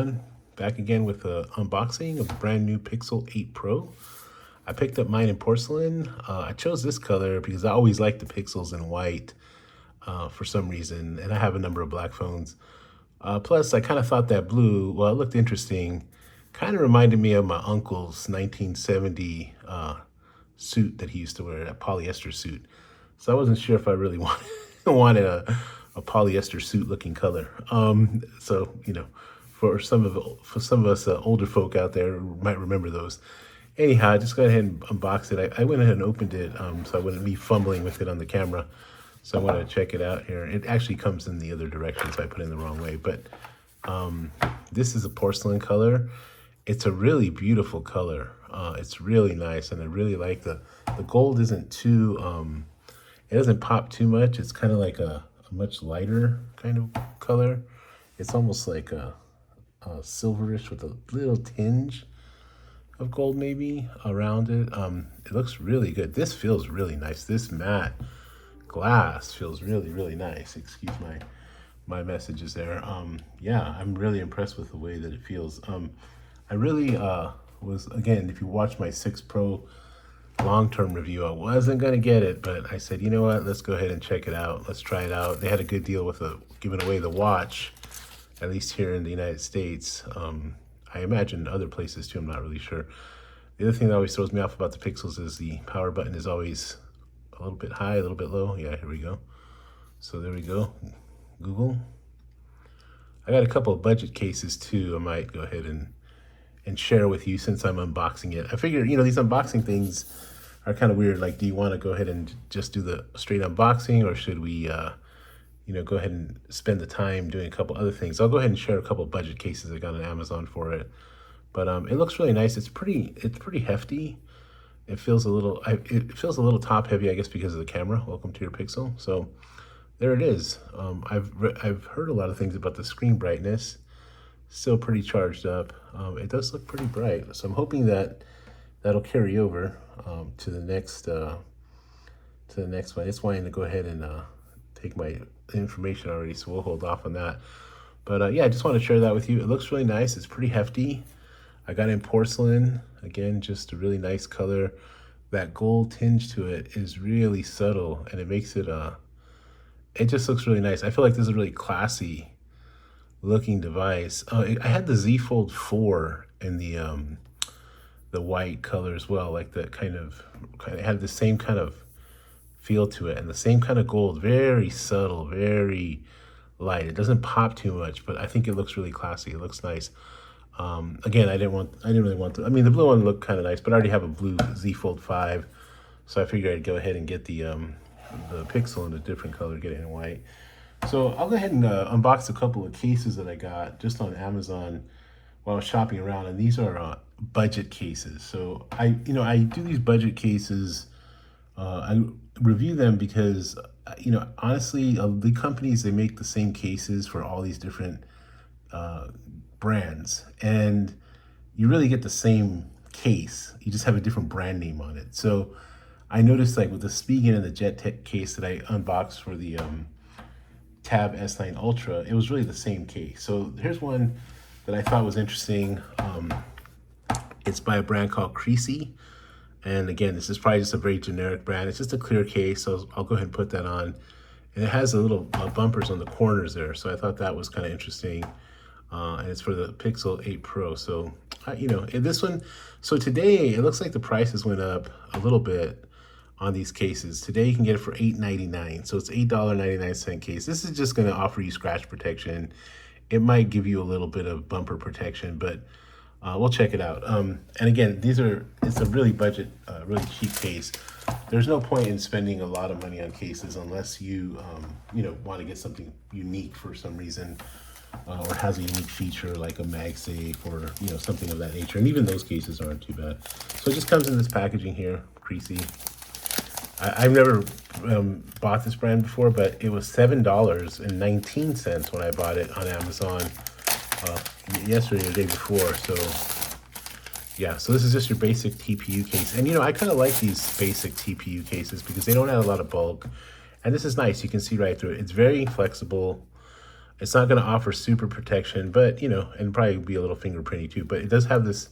everyone. Back again with an unboxing of the brand new Pixel 8 Pro. I picked up mine in porcelain. I chose this color because I always like the Pixels in white for some reason, and I have a number of black phones. Plus, I kind of thought that blue, well, it looked interesting. Kind of reminded me of my uncle's 1970 suit that he used to wear, a polyester suit. So I wasn't sure if I really wanted a polyester suit looking color. So, you know, for some of us older folk out there who might remember those. Anyhow, just go ahead and unbox it. I went ahead and opened it so I wouldn't be fumbling with it on the camera. So I want to check it out here. It actually comes in the other direction, so I put it in the wrong way. But this is a porcelain color. It's a really beautiful color. It's really nice, and I really like the gold isn't too, it doesn't pop too much. It's kind of like a much lighter kind of color. It's almost like a silverish with a little tinge of gold maybe around it. It looks really good. This feels really nice. This matte glass feels really, really nice. Excuse my messages there. Yeah, I'm really impressed with the way that it feels. I really was, again, if you watch my 6 Pro long-term review, I wasn't gonna get it, but I said, you know what, let's go ahead and check it out. Let's try it out. They had a good deal with giving away the watch, at least here in the United States. I imagine other places too, I'm not really sure. The other thing that always throws me off about the Pixels is the power button is always a little bit high, a little bit low. Yeah, here we go. So there we go, Google. I got a couple of budget cases too. I might go ahead and share with you since I'm unboxing it. I figure, you know, these unboxing things are kind of weird. Like, do you want to go ahead and just do the straight unboxing, or should we, you know, go ahead and spend the time doing a couple other things? I'll go ahead and share a couple budget cases I got on Amazon for it. But it looks really nice. It's pretty hefty. It feels a little, it feels a little top heavy, I guess, because of the camera. Welcome to your Pixel. So there it is. I've heard a lot of things about the screen brightness. Still pretty charged up. It does look pretty bright, so I'm hoping that that'll carry over to the next one. It's wanting to go ahead and take my information already, so we'll hold off on that. But yeah, I just want to share that with you. It looks really nice. It's pretty hefty. I got it in porcelain. Again, just a really nice color. That gold tinge to it is really subtle, and it makes it it just looks really nice. I feel like this is a really classy looking device. I had the Z Fold 4 in the white color as well, like that kind of had the same kind of feel to it, and the same kind of gold, very subtle, very light. It doesn't pop too much, but I think it looks really classy. It looks nice. Again, I didn't really want to, I mean, the blue one looked kind of nice, but I already have a blue Z Fold 5, so I figured I'd go ahead and get the Pixel in a different color, get it in white. So I'll go ahead and unbox a couple of cases that I got just on Amazon while I was shopping around, and these are budget cases. So I do these budget cases. I review them because, you know, honestly, the companies, they make the same cases for all these different brands, and you really get the same case. You just have a different brand name on it. So I noticed, like with the Spigen and the JetTech case that I unboxed for the Tab S9 Ultra, it was really the same case. So here's one that I thought was interesting. It's by a brand called Creasy. And again, this is probably just a very generic brand. It's just a clear case, so I'll go ahead and put that on. And it has a little bumpers on the corners there, so I thought that was kind of interesting. And it's for the Pixel 8 Pro. So, you know, this one, so today it looks like the prices went up a little bit on these cases. Today you can get it for $8.99, so it's $8.99 case. This is just going to offer you scratch protection. It might give you a little bit of bumper protection, but we'll check it out. And again, it's a really budget, really cheap case. There's no point in spending a lot of money on cases unless you you know, want to get something unique for some reason, or has a unique feature like a MagSafe or, you know, something of that nature. And even those cases aren't too bad. So it just comes in this packaging here, Creasy. I've never bought this brand before, but it was $7.19 when I bought it on Amazon yesterday or the day before. So yeah, so this is just your basic TPU case. And you know, I kind of like these basic TPU cases because they don't add a lot of bulk. And this is nice, you can see right through it. It's very flexible. It's not going to offer super protection, but and probably be a little fingerprinty too. But it does have this,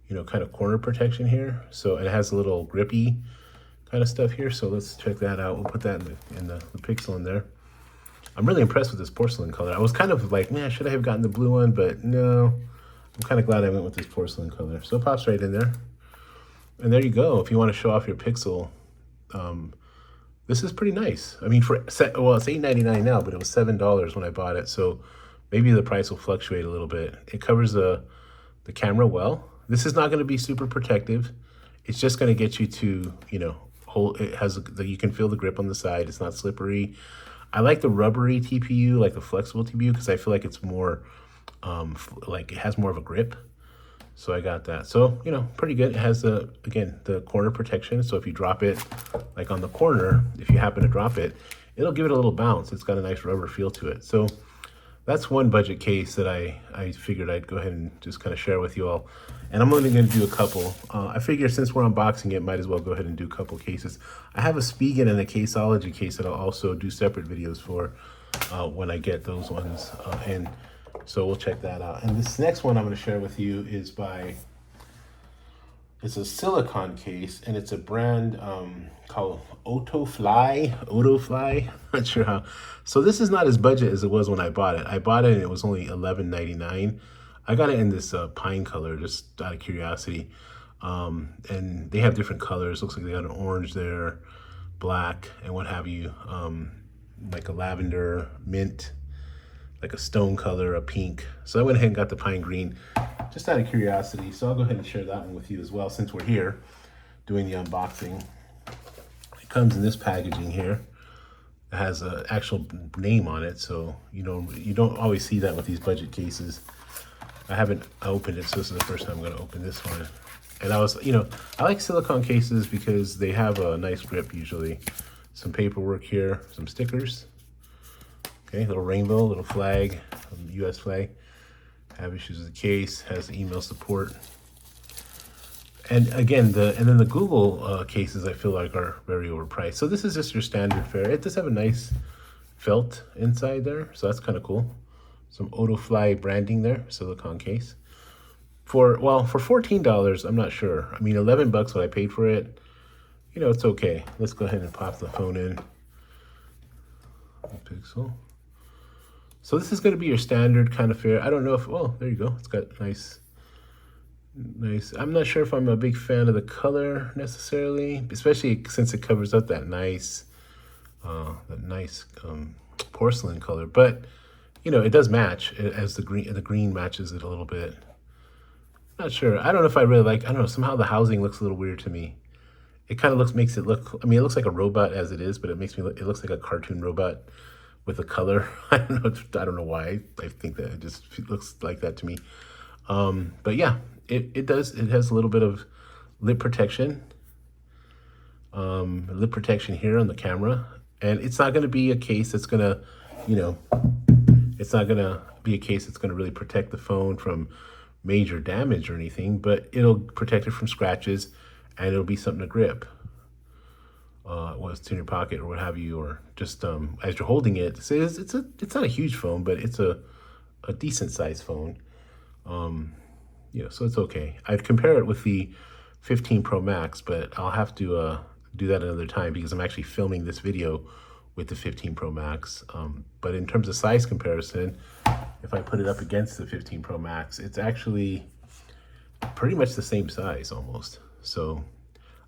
kind of corner protection here. So it has a little grippy kind of stuff here. So let's check that out. We'll put that in the Pixel in there. I'm really impressed with this porcelain color. I was kind of like, man, should I have gotten the blue one? But no, I'm kind of glad I went with this porcelain color. So it pops right in there. And there you go. If you want to show off your Pixel, this is pretty nice. I mean, well, it's $8.99 now, but it was $7 when I bought it. So maybe the price will fluctuate a little bit. It covers the camera well. This is not going to be super protective. It's just going to get you to, hold. It has you can feel the grip on the side. It's not slippery. I like the rubbery TPU, like the flexible TPU, because I feel like it's more, like it has more of a grip. So I got that. So, pretty good. It has again, the corner protection. So if you drop it like on the corner, if you happen to drop it, it'll give it a little bounce. It's got a nice rubber feel to it. So that's one budget case that I figured I'd go ahead and just kind of share with you all. And I'm only going to do a couple. I figure since we're unboxing it, might as well go ahead and do a couple cases. I have a Spigen and a Caseology case that I'll also do separate videos for when I get those ones. And so we'll check that out. And this next one I'm going to share with you is it's a silicone case, and it's a brand called Otofly. Not sure how. So this is not as budget as it was when I bought it. I bought it and it was only $11.99. I got it in this pine color, just out of curiosity. And they have different colors. Looks like they got an orange there, black, and what have you. Like a lavender, mint, like a stone color, a pink. So I went ahead and got the pine green, just out of curiosity. So I'll go ahead and share that one with you as well, since we're here doing the unboxing. It comes in this packaging here. It has an actual name on it, so you don't always see that with these budget cases. I haven't opened it, so this is the first time I'm going to open this one. And I like silicone cases because they have a nice grip usually. Some paperwork here, some stickers. Okay, little rainbow, little flag, US flag. Have issues with the case, has email support. And again, then the Google cases I feel like are very overpriced. So this is just your standard fare. It does have a nice felt inside there, so that's kind of cool. Some Otofly branding there, silicone case. For $14, I'm not sure. I mean, $11 what I paid for it. It's okay. Let's go ahead and pop the phone in. Pixel. So this is going to be your standard kind of fare. I don't know if, oh, there you go. It's got nice. I'm not sure if I'm a big fan of the color necessarily, especially since it covers up that nice porcelain color. But it does match as the green matches it a little bit. Not sure. I don't know if I really like. I don't know. Somehow the housing looks a little weird to me. It kind of makes it look. I mean, it looks like a robot as it is, but it looks like a cartoon robot with a color. I don't know why. I think that it just looks like that to me. But yeah, it does. It has a little bit of lip protection. Lip protection here on the camera, and it's not going to be a case that's going to, it's not going to be a case that's going to really protect the phone from major damage or anything, but it'll protect it from scratches, and it'll be something to grip. Whether it's in your pocket or what have you, or just as you're holding it. So it's not a huge phone, but it's a decent sized phone. So it's okay. I'd compare it with the 15 Pro Max, but I'll have to do that another time because I'm actually filming this video with the 15 Pro Max. But in terms of size comparison, if I put it up against the 15 Pro Max, it's actually pretty much the same size almost. So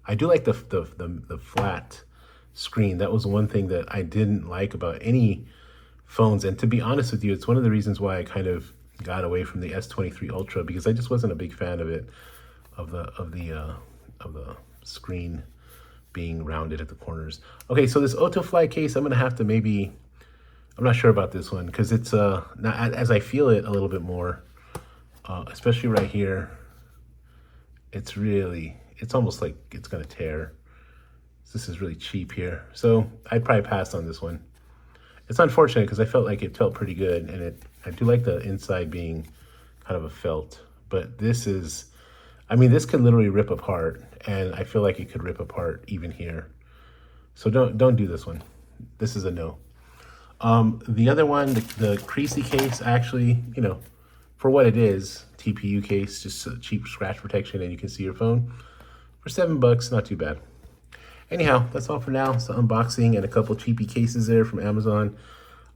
I do like the flat screen. That was one thing that I didn't like about any phones. And to be honest with you, it's one of the reasons why I kind of got away from the S23 Ultra, because I just wasn't a big fan of it, of the screen being rounded at the corners. Okay, so this Otofly case, I'm gonna have to maybe, I'm not sure about this one because it's not, as I feel it a little bit more, especially right here. It's almost like it's gonna tear. This is really cheap here, so I'd probably pass on this one. It's unfortunate because I felt like it felt pretty good, and I do like the inside being kind of a felt, but this is, I mean, this can literally rip apart, and I feel like it could rip apart even here. So don't do this one. This is a no. The other one, the Creasy case, actually, you know, for what it is, TPU case, just a cheap scratch protection, and you can see your phone for $7, not too bad. Anyhow, that's all for now. So unboxing and a couple cheapy cases there from Amazon.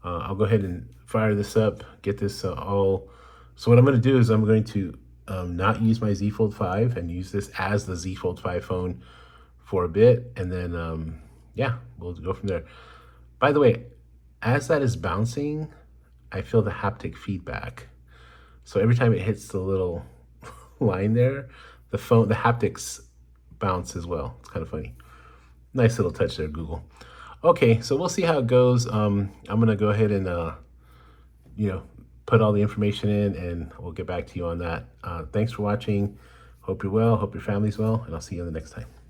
I'll go ahead and fire this up, get this all. So what I'm going to do is I'm going to not use my Z Fold 5 and use this as the Z Fold 5 phone for a bit. And then, yeah, we'll go from there. By the way, as that is bouncing, I feel the haptic feedback. So every time it hits the little line there, the haptics bounce as well. It's kind of funny. Nice little touch there, Google. Okay, so we'll see how it goes. I'm gonna go ahead and you know, put all the information in, and we'll get back to you on that. Thanks for watching. Hope you're well. Hope your family's well, and I'll see you the next time.